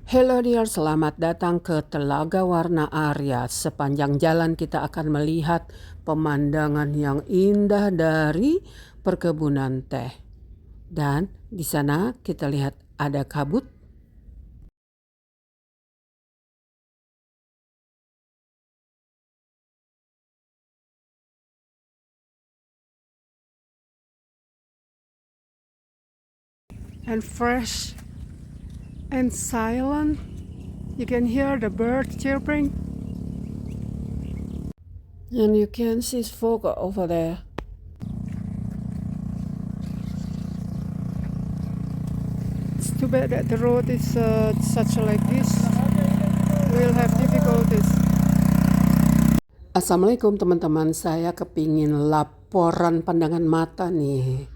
Hello dear, selamat datang ke Telaga Warna Arya. Sepanjang jalan kita akan melihat pemandangan yang indah dari perkebunan teh. Dan di sana kita lihat ada kabut. And fresh and silent. You can hear the birds chirping. And you can see fog over there. It's too bad that the road is such like this. We'll have difficulties. Assalamualaikum teman-teman, saya kepingin laporan pandangan mata nih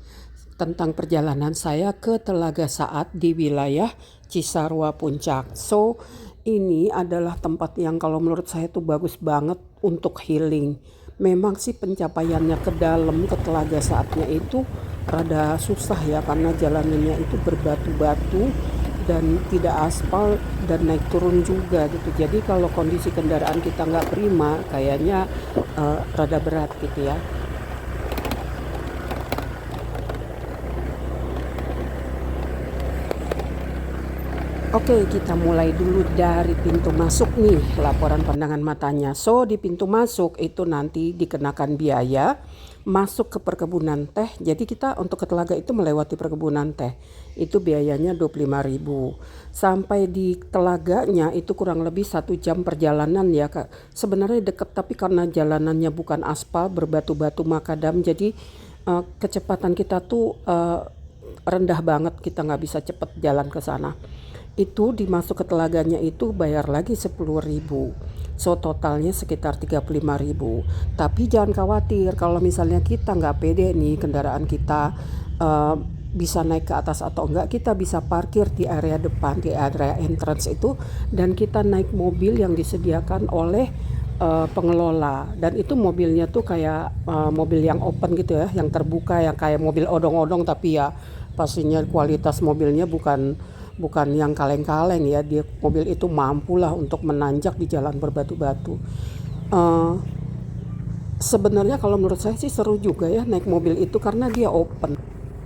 tentang perjalanan saya ke Telaga Saat di wilayah Cisarua Puncak. So ini adalah tempat yang kalau menurut saya tuh bagus banget untuk healing. Memang sih pencapaiannya ke dalam ke Telaga Saatnya itu rada susah ya, karena jalanannya itu berbatu-batu dan tidak aspal dan naik turun juga gitu. Jadi kalau kondisi kendaraan kita nggak prima kayaknya rada berat gitu ya. Oke, kita mulai dulu dari pintu masuk nih, laporan pandangan matanya. So, di pintu masuk itu nanti dikenakan biaya masuk ke perkebunan teh. Jadi kita untuk ke Telaga itu melewati perkebunan teh. Itu biayanya 25.000. Sampai di Telaganya itu kurang lebih 1 jam perjalanan ya, Kak. Sebenarnya deket, tapi karena jalanannya bukan aspal, berbatu-batu makadam, jadi kecepatan kita tuh rendah banget, kita nggak bisa cepet jalan ke sana. Itu dimasuk ke Telaganya itu bayar lagi 10.000. So totalnya sekitar 35.000. Tapi jangan khawatir kalau misalnya kita nggak pede nih kendaraan kita bisa naik ke atas atau enggak, kita bisa parkir di area depan, di area entrance itu, dan kita naik mobil yang disediakan oleh pengelola. Dan itu mobilnya tuh kayak mobil yang open gitu ya, yang terbuka, yang kayak mobil odong-odong, tapi ya pastinya kualitas mobilnya bukan yang kaleng-kaleng ya. Dia mobil itu mampulah untuk menanjak di jalan berbatu-batu. Sebenarnya kalau menurut saya sih seru juga ya naik mobil itu karena dia open,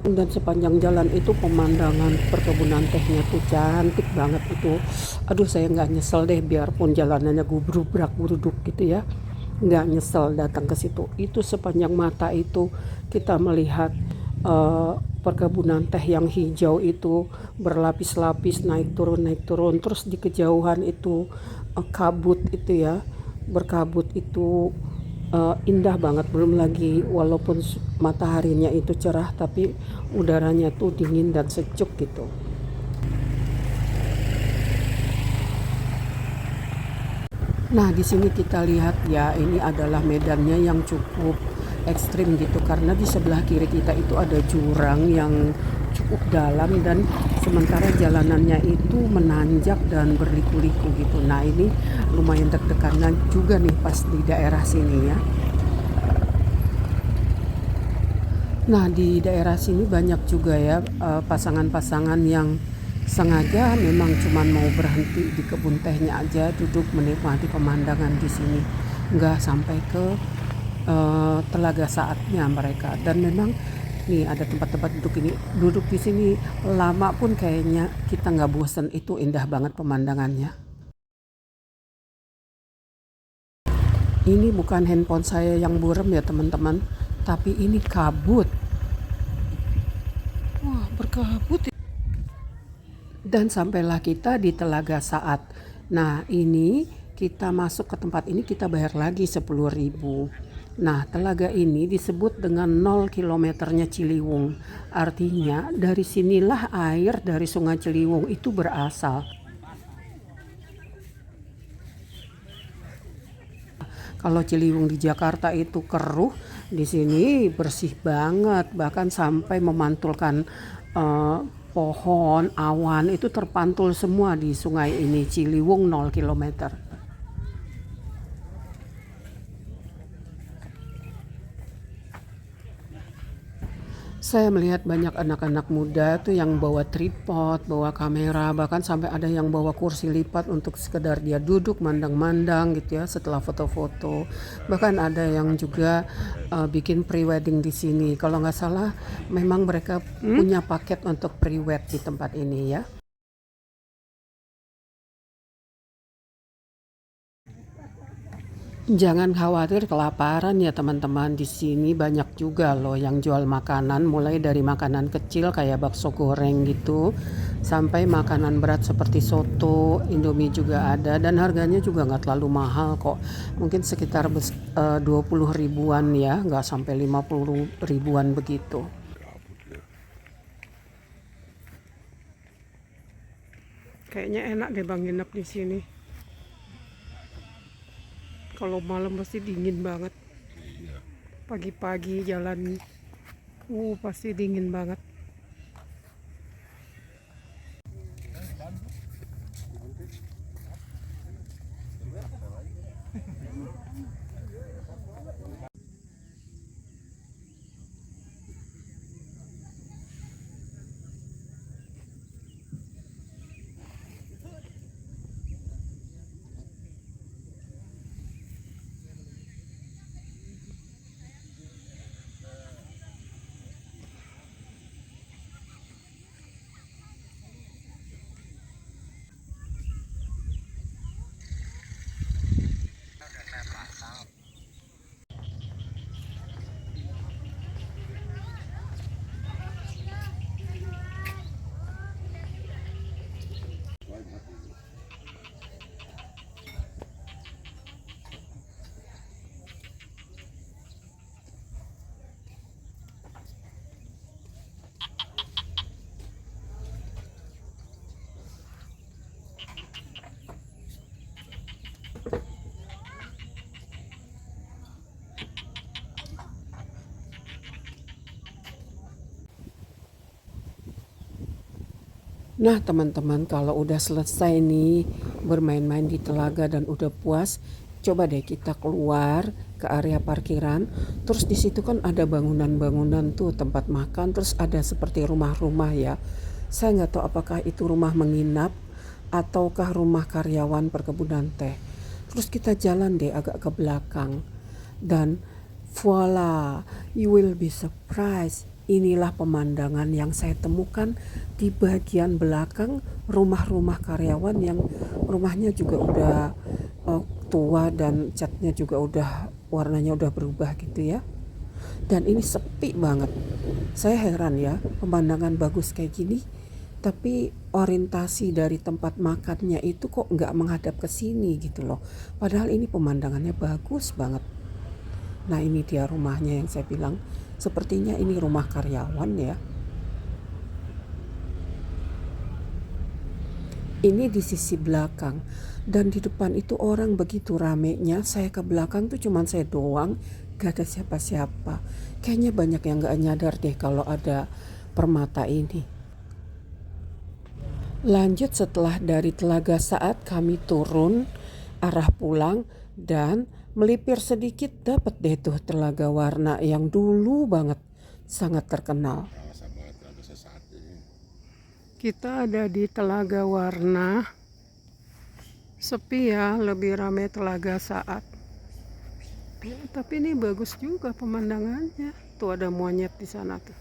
dan sepanjang jalan itu pemandangan perkebunan tehnya tuh cantik banget itu. Aduh, saya nggak nyesel deh biarpun jalanannya gubrubrak guruduk gitu ya, nggak nyesel datang ke situ. Itu sepanjang mata itu kita melihat perkebunan teh yang hijau itu berlapis-lapis, naik turun, terus di kejauhan itu kabut itu ya, berkabut itu indah banget. Belum lagi walaupun mataharinya itu cerah tapi udaranya tuh dingin dan sejuk gitu. Nah, di sini kita lihat ya, ini adalah medannya yang cukup ekstrim gitu, karena di sebelah kiri kita itu ada jurang yang cukup dalam dan sementara jalanannya itu menanjak dan berliku-liku gitu. Nah, ini lumayan deg-degan juga nih pas di daerah sini ya. Nah, di daerah sini banyak juga ya pasangan-pasangan yang sengaja memang cuman mau berhenti di kebun tehnya aja, duduk menikmati pemandangan di sini, nggak sampai ke Telaga Saatnya mereka. Dan memang nih ada tempat-tempat duduk di sini lama pun kayaknya kita nggak bosan, itu indah banget pemandangannya. Ini bukan handphone saya yang buram ya teman-teman, tapi ini kabut. Wah, berkabut. Dan sampailah kita di Telaga Saat. Nah, ini kita masuk ke tempat ini kita bayar lagi 10.000. Nah, telaga ini disebut dengan 0 kilometernya Ciliwung. Artinya dari sinilah air dari Sungai Ciliwung itu berasal. Kalau Ciliwung di Jakarta itu keruh, di sini bersih banget, bahkan sampai memantulkan pohon, awan itu terpantul semua di sungai ini, Ciliwung 0 kilometer. Saya melihat banyak anak-anak muda tuh yang bawa tripod, bawa kamera, bahkan sampai ada yang bawa kursi lipat untuk sekedar dia duduk mandang-mandang gitu ya setelah foto-foto. Bahkan ada yang juga bikin pre-wedding di sini. Kalau nggak salah, memang mereka punya paket untuk pre-wed di tempat ini ya. Jangan khawatir kelaparan ya teman-teman, di sini banyak juga loh yang jual makanan, mulai dari makanan kecil kayak bakso goreng gitu, sampai makanan berat seperti soto, Indomie juga ada, dan harganya juga nggak terlalu mahal kok. Mungkin sekitar 20 ribuan ya, nggak sampai 50 ribuan begitu. Kayaknya enak deh bang nginep di sini. Kalau malam pasti dingin banget. Pagi-pagi jalan, pasti dingin banget. Nah teman-teman, kalau udah selesai nih bermain-main di telaga dan udah puas, coba deh kita keluar ke area parkiran. Terus di situ kan ada bangunan-bangunan tuh tempat makan, terus ada seperti rumah-rumah ya. Saya nggak tahu apakah itu rumah menginap ataukah rumah karyawan perkebunan teh. Terus kita jalan deh agak ke belakang dan voila, you will be surprised. Inilah pemandangan yang saya temukan di bagian belakang rumah-rumah karyawan yang rumahnya juga udah tua dan catnya juga udah warnanya udah berubah gitu ya. Dan ini sepi banget. Saya heran ya, pemandangan bagus kayak gini, tapi orientasi dari tempat makannya itu kok nggak menghadap ke sini gitu loh. Padahal ini pemandangannya bagus banget. Nah ini dia rumahnya yang saya bilang, sepertinya ini rumah karyawan ya. Ini di sisi belakang dan di depan itu orang begitu ramenya. Saya ke belakang tuh cuman saya doang, gak ada siapa-siapa. Kayaknya banyak yang gak nyadar deh kalau ada permata ini. Lanjut setelah dari Telaga Saat kami turun arah pulang dan melipir sedikit dapat deh tuh Telaga Warna yang dulu banget sangat terkenal. Kita ada di Telaga Warna, sepi ya, lebih ramai Telaga Saat. Tapi ini bagus juga pemandangannya. Tuh ada monyet di sana tuh.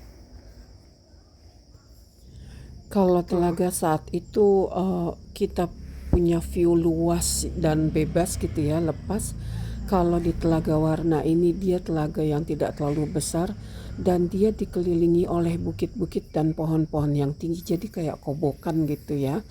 Kalau Telaga Saat itu kita punya view luas dan bebas gitu ya, lepas. Kalau di Telaga Warna ini dia telaga yang tidak terlalu besar dan dia dikelilingi oleh bukit-bukit dan pohon-pohon yang tinggi, jadi kayak kobokan gitu ya.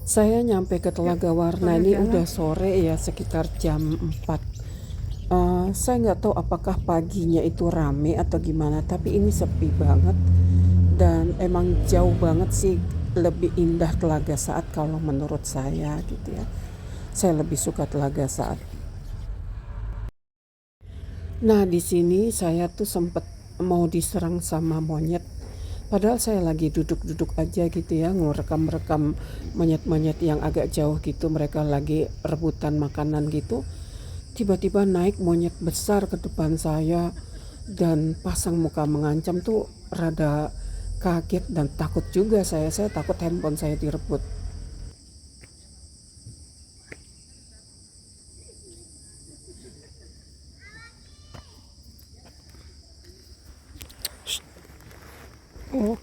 Saya nyampe ke Telaga Warna ini udah sore ya, sekitar jam 4. Saya nggak tahu apakah paginya itu rame atau gimana, tapi ini sepi banget dan emang jauh banget sih. Lebih indah Telaga Saat kalau menurut saya gitu ya. Saya lebih suka Telaga Saat. Nah di sini saya tuh sempet mau diserang sama monyet. Padahal saya lagi duduk-duduk aja gitu ya, ngerekam-rekam monyet-monyet yang agak jauh gitu. Mereka lagi rebutan makanan gitu. Tiba-tiba naik monyet besar ke depan saya. dan pasang muka mengancam tuh rada kaget dan takut juga saya takut handphone saya direbut. Oh.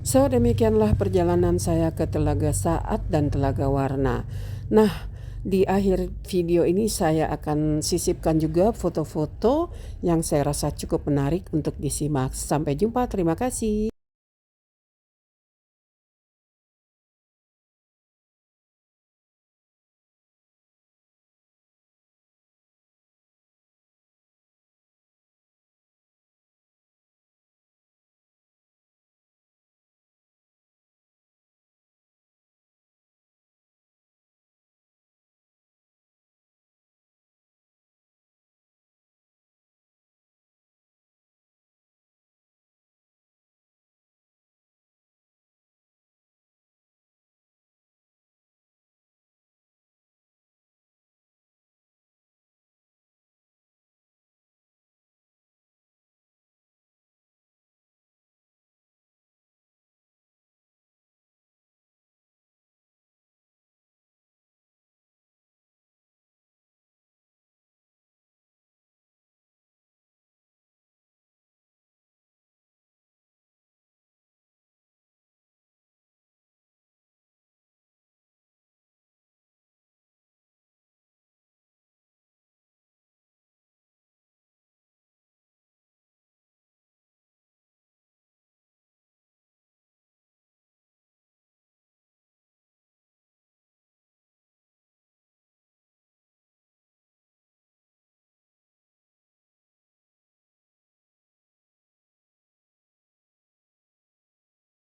So demikianlah perjalanan saya ke Telaga Saat dan Telaga Warna. Nah, di akhir video ini saya akan sisipkan juga foto-foto yang saya rasa cukup menarik untuk disimak. Sampai jumpa, terima kasih.